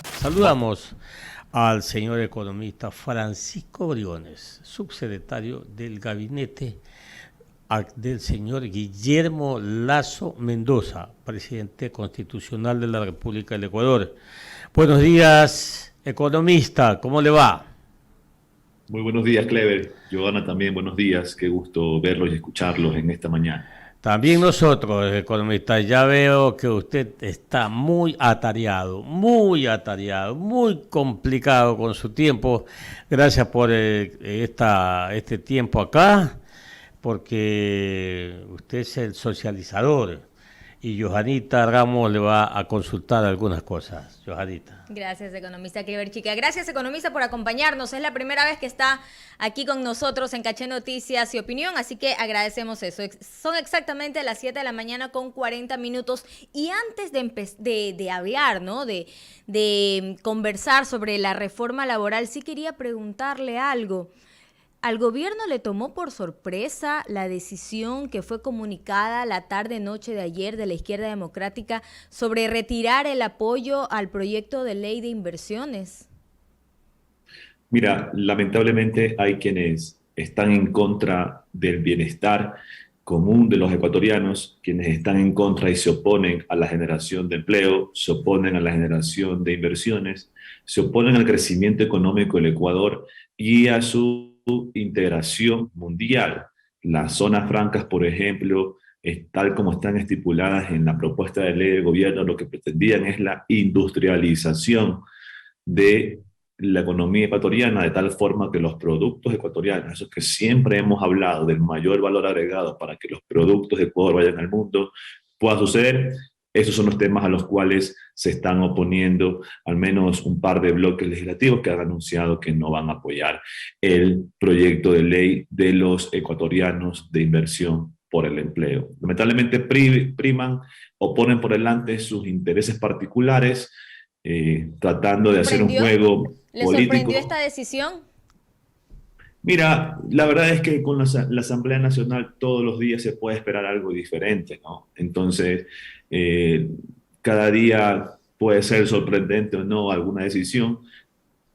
Saludamos al señor economista Francisco Briones, subsecretario del gabinete del señor Guillermo Lasso Mendoza, presidente constitucional de la República del Ecuador. Buenos días, economista, ¿cómo le va? Muy buenos días, Clever. Joana, también buenos días. Qué gusto verlos y escucharlos en esta mañana. También nosotros, economistas, ya veo que usted está muy atareado, muy complicado con su tiempo. Gracias por este tiempo acá, porque usted es el socializador y Johanita Ramos le va a consultar algunas cosas. Johanita. Gracias, economista Clever Chica. Gracias, economista, por acompañarnos. Es la primera vez que está aquí con nosotros en Caché Noticias y Opinión, así que agradecemos eso. Son exactamente las 7 de la mañana con 40 minutos. Y antes de hablar, ¿no? De conversar sobre la reforma laboral, sí quería preguntarle algo. Al gobierno le tomó por sorpresa la decisión que fue comunicada la tarde-noche de ayer de la Izquierda Democrática sobre retirar el apoyo al proyecto de ley de inversiones. Mira, lamentablemente hay quienes están en contra del bienestar común de los ecuatorianos, quienes están en contra y se oponen a la generación de empleo, se oponen a la generación de inversiones, se oponen al crecimiento económico del Ecuador y a su integración mundial. Las zonas francas, por ejemplo, tal como están estipuladas en la propuesta de ley del gobierno, lo que pretendían es la industrialización de la economía ecuatoriana, de tal forma que los productos ecuatorianos, esos que siempre hemos hablado del mayor valor agregado para que los productos de Ecuador vayan al mundo, pueda suceder. Esos son los temas a los cuales se están oponiendo al menos un par de bloques legislativos que han anunciado que no van a apoyar el proyecto de ley de los ecuatorianos de inversión por el empleo. Lamentablemente priman o ponen por delante sus intereses particulares, tratando de hacer un ¿Sorprendió? juego ¿Le sorprendió político. esta decisión? Mira, la verdad es que con la Asamblea Nacional todos los días se puede esperar algo diferente, ¿no? Entonces, eh, cada día puede ser sorprendente o no alguna decisión,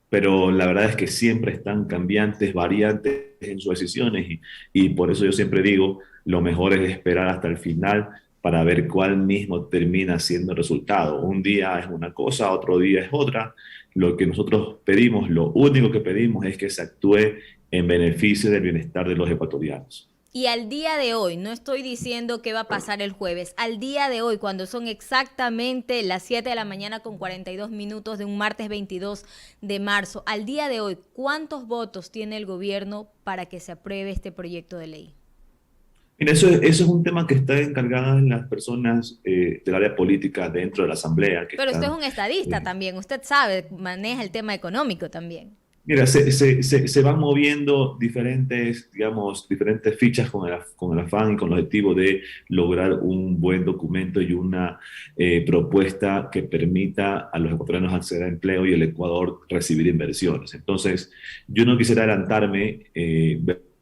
pero la verdad es que siempre están cambiantes, variantes en sus decisiones y por eso yo siempre digo, lo mejor es esperar hasta el final para ver cuál mismo termina siendo el resultado. Un día es una cosa, otro día es otra. Lo que nosotros pedimos, lo único que pedimos es que se actúe en beneficio del bienestar de los ecuatorianos. Y al día de hoy, no estoy diciendo qué va a pasar el jueves, al día de hoy, cuando son exactamente las 7 de la mañana con 42 minutos de un martes 22 de marzo, al día de hoy, ¿cuántos votos tiene el gobierno para que se apruebe este proyecto de ley? Mira, eso es un tema que está encargada en las personas del área política dentro de la Asamblea, que Pero usted es están. un estadista eh, también, usted sabe, maneja el tema económico también. Mira, se van moviendo diferentes, digamos, diferentes fichas con el afán y con el objetivo de lograr un buen documento y una propuesta que permita a los ecuatorianos acceder a empleo y el Ecuador recibir inversiones. Entonces, yo no quisiera adelantarme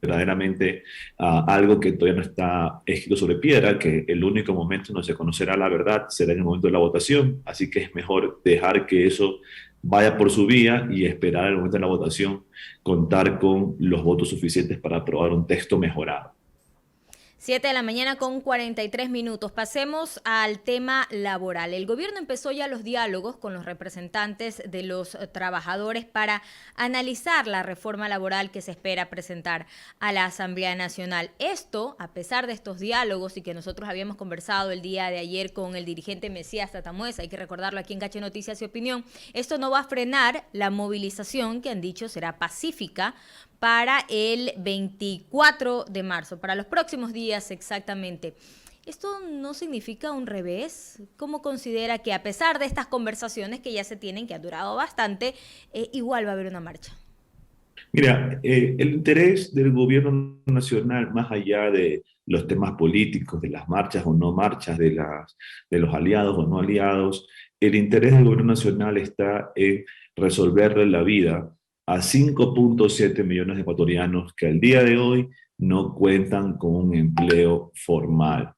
verdaderamente a algo que todavía no está escrito sobre piedra, que el único momento donde se conocerá la verdad será en el momento de la votación, así que es mejor dejar que eso vaya por su vía y esperar al momento de la votación contar con los votos suficientes para aprobar un texto mejorado. 7 de la mañana con 43 minutos. Pasemos al tema laboral. El gobierno empezó ya los diálogos con los representantes de los trabajadores para analizar la reforma laboral que se espera presentar a la Asamblea Nacional. Esto, a pesar de estos diálogos y que nosotros habíamos conversado el día de ayer con el dirigente Mesías Tatamuesa, hay que recordarlo aquí en Caché Noticias y Opinión, esto no va a frenar la movilización que han dicho será pacífica para el 24 de marzo, para los próximos días exactamente. ¿Esto no significa un revés? ¿Cómo considera que a pesar de estas conversaciones que ya se tienen, que ha durado bastante, igual va a haber una marcha? Mira, el interés del gobierno nacional, más allá de los temas políticos, de las marchas o no marchas, de los aliados o no aliados, el interés del gobierno nacional está en resolverle la vida a 5.7 millones de ecuatorianos que al día de hoy no cuentan con un empleo formal.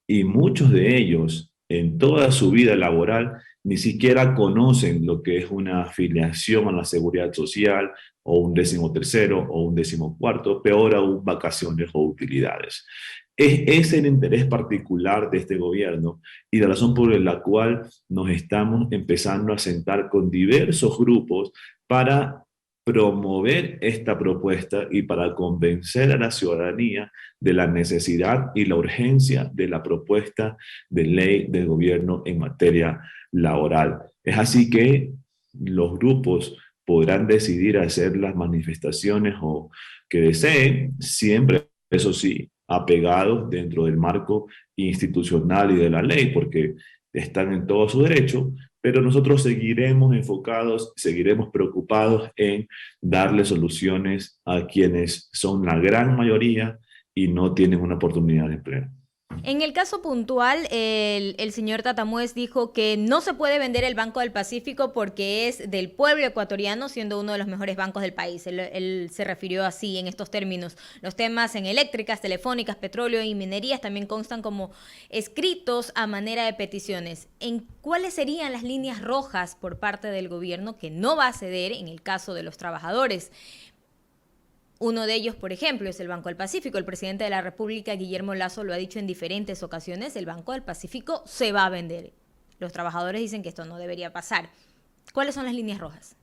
Y muchos de ellos, en toda su vida laboral, ni siquiera conocen lo que es una afiliación a la seguridad social o un 13º o un 14º, peor aún vacaciones o utilidades. Es el interés particular de este gobierno y la razón por la cual nos estamos empezando a sentar con diversos grupos para promover esta propuesta y para convencer a la ciudadanía de la necesidad y la urgencia de la propuesta de ley del gobierno en materia laboral. Es así que los grupos podrán decidir hacer las manifestaciones o que deseen, siempre, eso sí, apegados dentro del marco institucional y de la ley, porque están en todo su derecho, pero nosotros seguiremos enfocados, seguiremos preocupados en darle soluciones a quienes son la gran mayoría y no tienen una oportunidad de empleo. En el caso puntual, el señor Tatamuez dijo que no se puede vender el Banco del Pacífico porque es del pueblo ecuatoriano, siendo uno de los mejores bancos del país. Él se refirió así en estos términos. Los temas en eléctricas, telefónicas, petróleo y minerías también constan como escritos a manera de peticiones. ¿En cuáles serían las líneas rojas por parte del gobierno que no va a ceder en el caso de los trabajadores? Uno de ellos, por ejemplo, es el Banco del Pacífico. El presidente de la República, Guillermo Lasso, lo ha dicho en diferentes ocasiones, el Banco del Pacífico se va a vender. Los trabajadores dicen que esto no debería pasar. ¿Cuáles son las líneas rojas?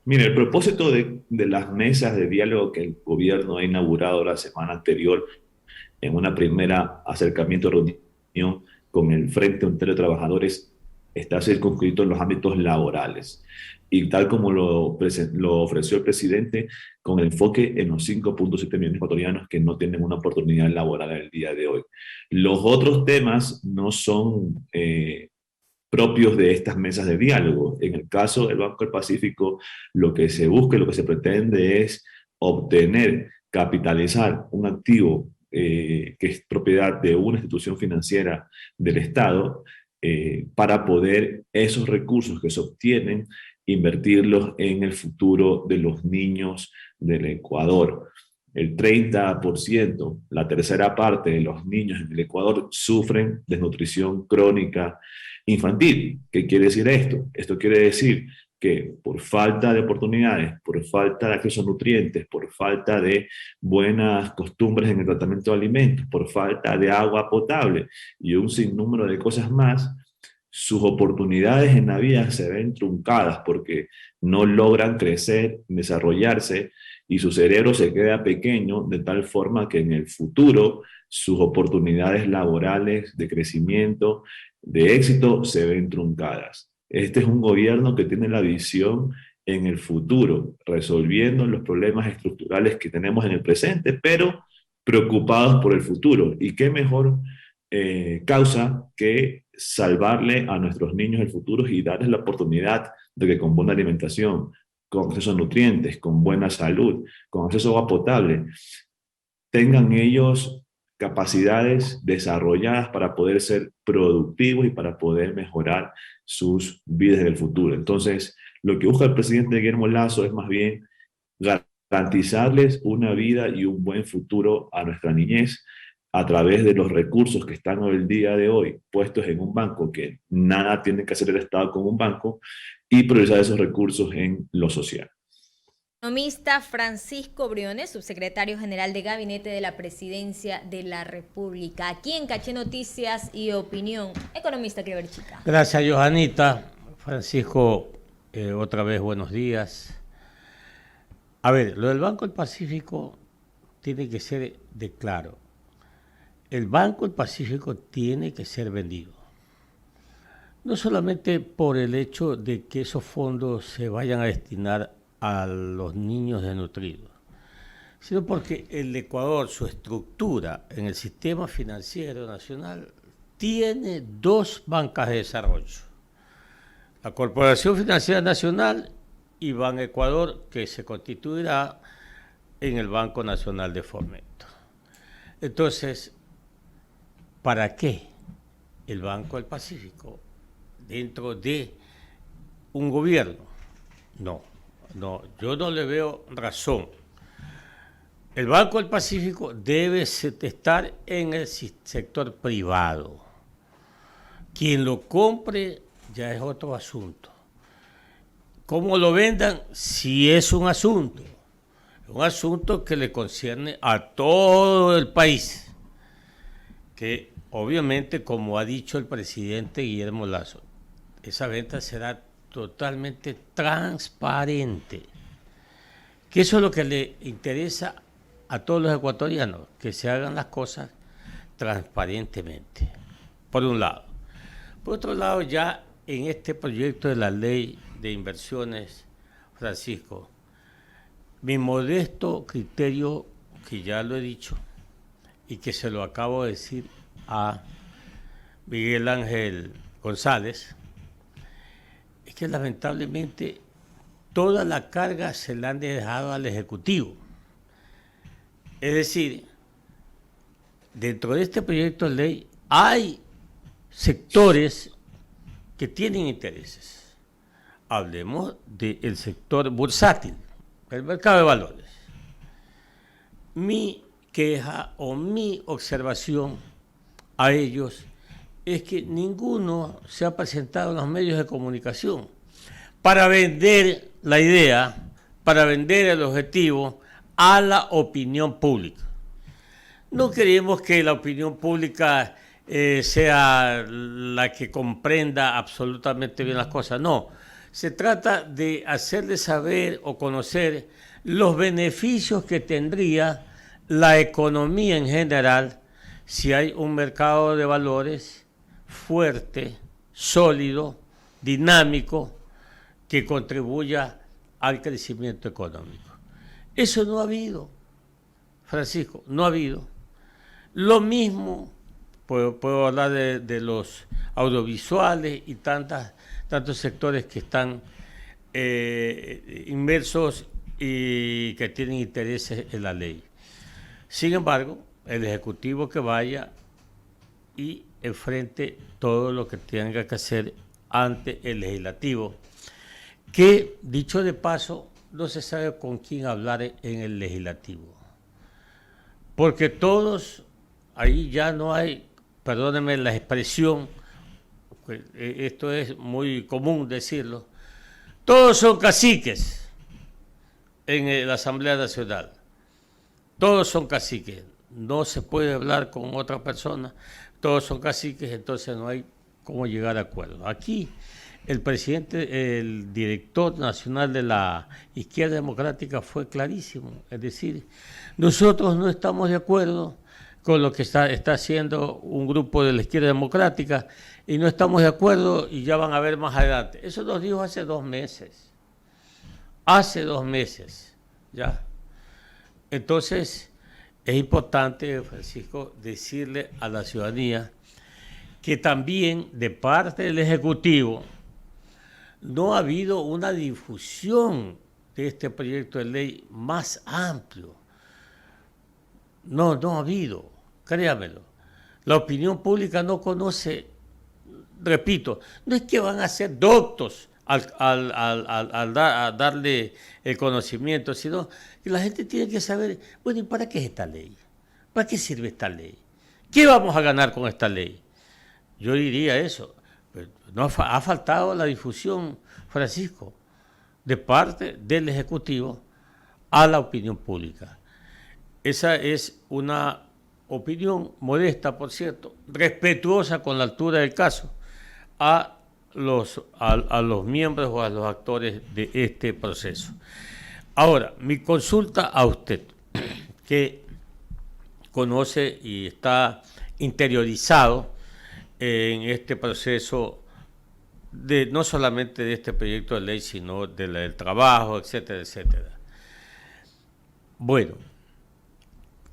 Mire, el propósito de las mesas de diálogo que el gobierno ha inaugurado la semana anterior en una primera acercamiento, reunión con el Frente Unitario de Trabajadores, está circunscrito en los ámbitos laborales. Y tal como lo ofreció el presidente, con enfoque en los 5.7 millones de ecuatorianos que no tienen una oportunidad laboral el día de hoy. Los otros temas no son propios de estas mesas de diálogo. En el caso del Banco del Pacífico, lo que se busca y lo que se pretende es obtener, capitalizar un activo que es propiedad de una institución financiera del Estado, para poder esos recursos que se obtienen invertirlos en el futuro de los niños del Ecuador. El 30%, la tercera parte de los niños en el Ecuador sufren desnutrición crónica infantil. ¿Qué quiere decir esto? Esto quiere decir que por falta de oportunidades, por falta de acceso a nutrientes, por falta de buenas costumbres en el tratamiento de alimentos, por falta de agua potable y un sinnúmero de cosas más, sus oportunidades en la vida se ven truncadas porque no logran crecer, desarrollarse y su cerebro se queda pequeño de tal forma que en el futuro sus oportunidades laborales de crecimiento, de éxito, se ven truncadas. Este es un gobierno que tiene la visión en el futuro, resolviendo los problemas estructurales que tenemos en el presente, pero preocupados por el futuro. ¿Y qué mejor causa que salvarle a nuestros niños el futuro y darles la oportunidad de que con buena alimentación, con acceso a nutrientes, con buena salud, con acceso a agua potable, tengan ellos capacidades desarrolladas para poder ser productivos y para poder mejorar sus vidas en el futuro? Entonces, lo que busca el presidente Guillermo Lasso es más bien garantizarles una vida y un buen futuro a nuestra niñez a través de los recursos que están el día de hoy puestos en un banco, que nada tiene que hacer el Estado con un banco, y priorizar esos recursos en lo social. Economista Francisco Briones, subsecretario general de Gabinete de la Presidencia de la República. Aquí en Caché Noticias y Opinión, economista Clever Chica. Gracias, Johanita. Francisco, otra vez buenos días. A ver, lo del Banco del Pacífico tiene que ser de claro. El Banco del Pacífico tiene que ser vendido. No solamente por el hecho de que esos fondos se vayan a destinar a los niños desnutridos, sino porque el Ecuador, su estructura en el sistema financiero nacional, tiene dos bancas de desarrollo. La Corporación Financiera Nacional y Ban Ecuador, que se constituirá en el Banco Nacional de Fomento. Entonces, ¿para qué el Banco del Pacífico dentro de un gobierno? No, yo no le veo razón. El Banco del Pacífico debe estar en el sector privado. Quien lo compre ya es otro asunto. ¿Cómo lo vendan? Sí es un asunto que le concierne a todo el país, que obviamente, como ha dicho el presidente Guillermo Lasso, esa venta será totalmente transparente, que eso es lo que le interesa a todos los ecuatorianos, que se hagan las cosas transparentemente, por un lado. Por otro lado, ya en este proyecto de la ley de inversiones, Francisco, mi modesto criterio, que ya lo he dicho y que se lo acabo de decir a Miguel Ángel González, es que lamentablemente toda la carga se la han dejado al Ejecutivo. Es decir, dentro de este proyecto de ley hay sectores que tienen intereses. Hablemos del sector bursátil, el mercado de valores. Mi queja o mi observación a ellos es que ninguno se ha presentado en los medios de comunicación para vender la idea, para vender el objetivo a la opinión pública. No queremos que la opinión pública sea la que comprenda absolutamente bien las cosas, no. Se trata de hacerle saber o conocer los beneficios que tendría la economía en general si hay un mercado de valores fuerte, sólido, dinámico, que contribuya al crecimiento económico. Eso no ha habido, Francisco, no ha habido. Lo mismo, puedo hablar de los audiovisuales y tantos sectores que están inmersos y que tienen intereses en la ley. Sin embargo, el Ejecutivo que vaya y enfrente todo lo que tenga que hacer ante el Legislativo, que, dicho de paso, no se sabe con quién hablar en el Legislativo. Porque todos, ahí ya no hay, perdónenme la expresión, esto es muy común decirlo, todos son caciques en la Asamblea Nacional. Todos son caciques. No se puede hablar con otra persona. Todos son caciques, entonces no hay cómo llegar a acuerdos. Aquí el presidente, el director nacional de la Izquierda Democrática fue clarísimo. Es decir, nosotros no estamos de acuerdo con lo que está haciendo un grupo de la Izquierda Democrática y no estamos de acuerdo y ya van a ver más adelante. Eso nos dijo hace 2 meses. Hace 2 meses, ya. Entonces, es importante, Francisco, decirle a la ciudadanía que también de parte del Ejecutivo no ha habido una difusión de este proyecto de ley más amplio. No ha habido, créamelo. La opinión pública no conoce, repito, no es que van a ser doctos a darle el conocimiento, sino que la gente tiene que saber, bueno, ¿y para qué es esta ley? ¿Para qué sirve esta ley? ¿Qué vamos a ganar con esta ley? Yo diría eso. No ha faltado la difusión, Francisco, de parte del Ejecutivo a la opinión pública. Esa es una opinión modesta, por cierto, respetuosa con la altura del caso, a los miembros o a los actores de este proceso. Ahora, mi consulta a usted, que conoce y está interiorizado en este proceso no solamente de este proyecto de ley, sino del trabajo, etcétera, etcétera. Bueno,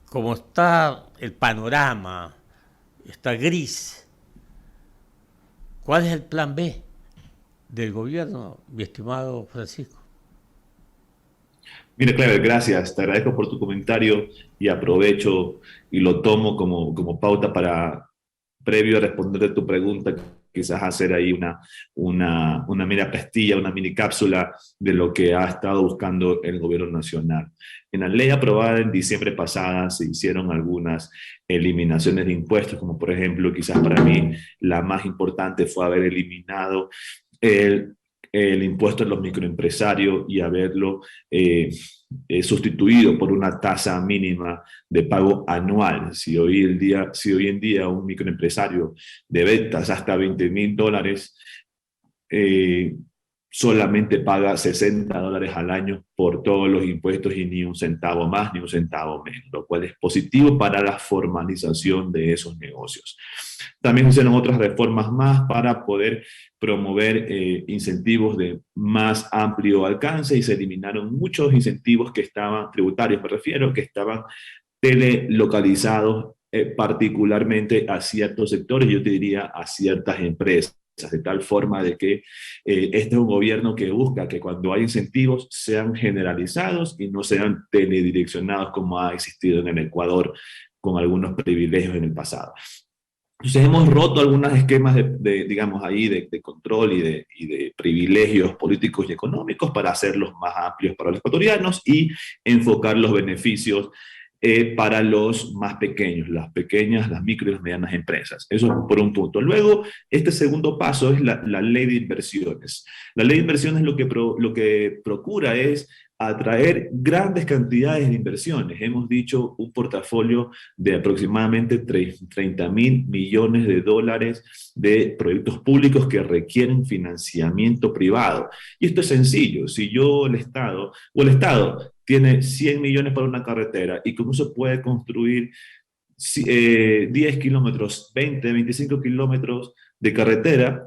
como está el panorama, está gris, ¿cuál es el plan B del gobierno, mi estimado Francisco? Mira, Clever, gracias. Te agradezco por tu comentario y aprovecho y lo tomo como pauta para, previo a responder tu pregunta, quizás hacer ahí una mini pastilla, una mini cápsula de lo que ha estado buscando el gobierno nacional. En la ley aprobada en diciembre pasada se hicieron algunas eliminaciones de impuestos, como por ejemplo, quizás para mí la más importante fue haber eliminado el impuesto a los microempresarios y haberlo sustituido por una tasa mínima de pago anual. Si hoy en día un microempresario debe tasas hasta $20,000, solamente paga $60 al año por todos los impuestos y ni un centavo más ni un centavo menos, lo cual es positivo para la formalización de esos negocios. También hicieron otras reformas más para poder promover incentivos de más amplio alcance y se eliminaron muchos incentivos que estaban, tributarios me refiero, que estaban telelocalizados particularmente a ciertos sectores, yo te diría a ciertas empresas, de tal forma de que este es un gobierno que busca que cuando hay incentivos sean generalizados y no sean teledireccionados como ha existido en el Ecuador con algunos privilegios en el pasado. Entonces hemos roto algunos esquemas digamos ahí, de control y de privilegios políticos y económicos para hacerlos más amplios para los ecuatorianos y enfocar los beneficios para los más pequeños, las pequeñas, las micro y las medianas empresas. Eso es por un punto. Luego, este segundo paso es la ley de inversiones. La ley de inversiones lo que procura es atraer grandes cantidades de inversiones. Hemos dicho un portafolio de aproximadamente 30.000 millones de dólares de proyectos públicos que requieren financiamiento privado. Y esto es sencillo. Si el Estado tiene 100 millones para una carretera y con eso puede construir 10 kilómetros, 20, 25 kilómetros de carretera,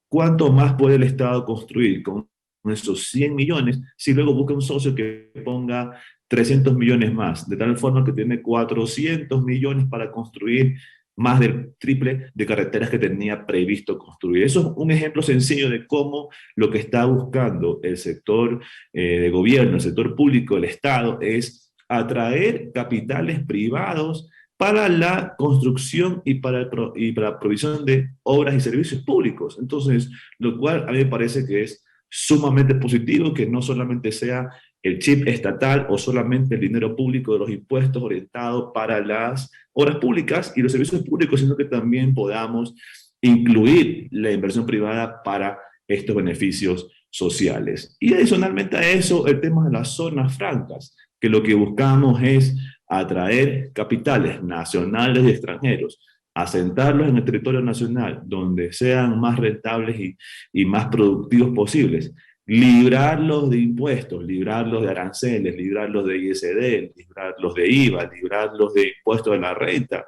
¿cuánto más puede el Estado construir con esos 100 millones si luego busca un socio que ponga 300 millones más? De tal forma que tiene 400 millones para construir más del triple de carreteras que tenía previsto construir. Eso es un ejemplo sencillo de cómo lo que está buscando el sector de gobierno, el sector público, el Estado, es atraer capitales privados para la construcción y para la provisión de obras y servicios públicos. Entonces, lo cual a mí me parece que es sumamente positivo, que no solamente sea el chip estatal o solamente el dinero público de los impuestos orientado para las obras públicas y los servicios públicos, sino que también podamos incluir la inversión privada para estos beneficios sociales. Y adicionalmente a eso, el tema de las zonas francas, que lo que buscamos es atraer capitales nacionales y extranjeros, asentarlos en el territorio nacional, donde sean más rentables y más productivos posibles, librarlos de impuestos, librarlos de aranceles, librarlos de ISD, librarlos de IVA, librarlos de impuestos de la renta.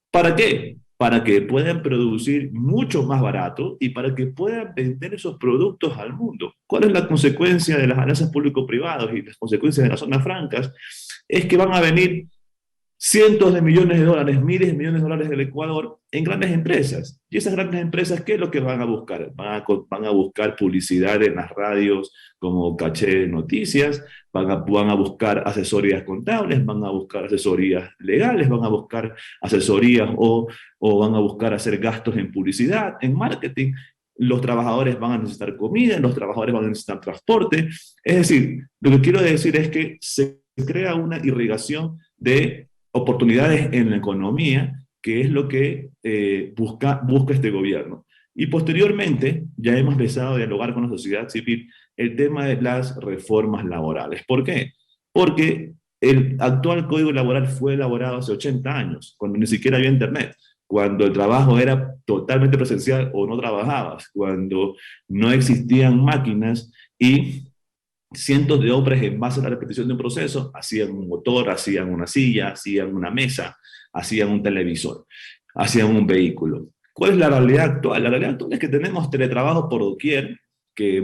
¿Para qué? Para que puedan producir mucho más barato y para que puedan vender esos productos al mundo. ¿Cuál es la consecuencia de las alianzas público-privadas y las consecuencias de las zonas francas? Es que van a venir cientos de millones de dólares, miles de millones de dólares del Ecuador en grandes empresas. Y esas grandes empresas, ¿qué es lo que van a buscar? Van a buscar publicidad en las radios como caché de noticias, van a buscar asesorías contables, van a buscar asesorías legales, van a buscar asesorías o van a buscar hacer gastos en publicidad, en marketing. Los trabajadores van a necesitar comida, los trabajadores van a necesitar transporte. Es decir, lo que quiero decir es que se crea una irrigación de oportunidades en la economía, que es lo que busca este gobierno. Y posteriormente, ya hemos empezado a dialogar con la sociedad civil el tema de las reformas laborales. ¿Por qué? Porque el actual Código Laboral fue elaborado hace 80 años, cuando ni siquiera había internet, cuando el trabajo era totalmente presencial o no trabajabas, cuando no existían máquinas y cientos de hombres en base a la repetición de un proceso hacían un motor, hacían una silla, hacían una mesa, hacían un televisor, hacían un vehículo. ¿Cuál es la realidad actual? La realidad actual es que tenemos teletrabajo por doquier, que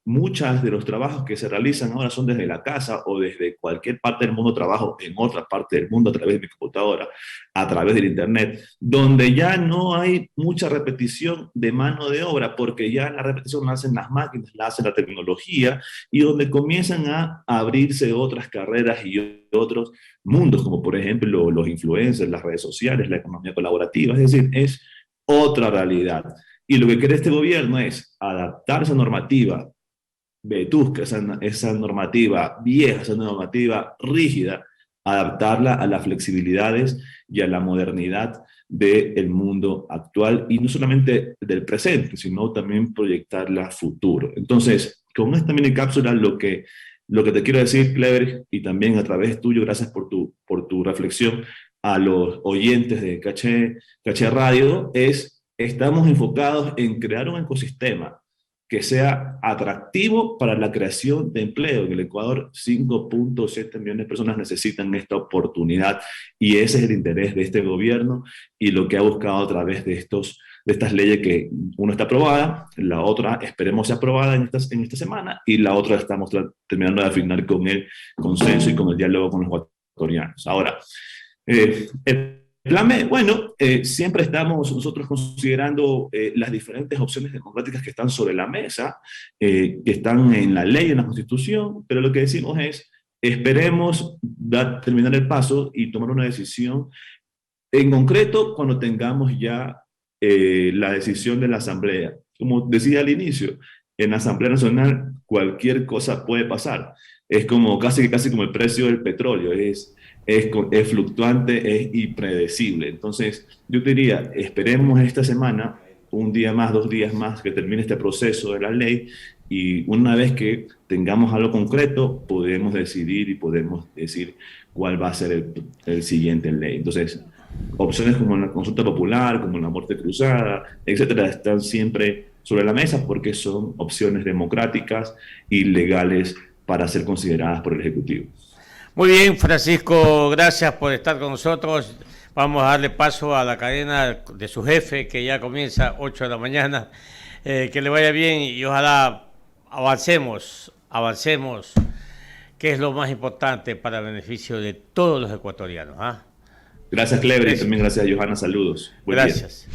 muchos de los trabajos que se realizan ahora son desde la casa o desde cualquier parte del mundo, trabajo en otra parte del mundo a través de mi computadora, a través del internet, donde ya no hay mucha repetición de mano de obra, porque ya la repetición la hacen las máquinas, la hace la tecnología, y donde comienzan a abrirse otras carreras y otros mundos, como por ejemplo los influencers, las redes sociales, la economía colaborativa. Es decir, es otra realidad. Y lo que quiere este gobierno es adaptar esa normativa vetusca, esa normativa vieja, esa normativa rígida, adaptarla a las flexibilidades y a la modernidad del mundo actual, y no solamente del presente, sino también proyectarla a futuro. Entonces, con esta mini cápsula, lo que te quiero decir, Clever, y también a través tuyo, gracias por tu reflexión, a los oyentes de Caché Radio, estamos enfocados en crear un ecosistema que sea atractivo para la creación de empleo. En el Ecuador, 5.7 millones de personas necesitan esta oportunidad, y ese es el interés de este gobierno y lo que ha buscado a través de estas leyes, que una está aprobada, la otra esperemos sea aprobada en esta semana, y la otra estamos terminando de afinar con el consenso y con el diálogo con los ecuatorianos. Ahora, el Plan B, bueno, siempre estamos nosotros considerando las diferentes opciones democráticas que están sobre la mesa, que están en la ley, en la Constitución, pero lo que decimos es, esperemos terminar el paso y tomar una decisión en concreto cuando tengamos ya la decisión de la Asamblea. Como decía al inicio, en la Asamblea Nacional cualquier cosa puede pasar. Es como casi como el precio del petróleo, es fluctuante, es impredecible. Entonces, yo te diría, esperemos esta semana, un día más, 2 días más, que termine este proceso de la ley, y una vez que tengamos algo concreto, podemos decidir y podemos decir cuál va a ser el siguiente ley. Entonces, opciones como la consulta popular, como la muerte cruzada, etcétera, están siempre sobre la mesa porque son opciones democráticas y legales para ser consideradas por el Ejecutivo. Muy bien, Francisco, gracias por estar con nosotros. Vamos a darle paso a la cadena de su jefe, que ya comienza 8 de la mañana. Que le vaya bien y ojalá avancemos, que es lo más importante para el beneficio de todos los ecuatorianos. Gracias, Cleber, y también gracias a Johanna. Saludos. Gracias.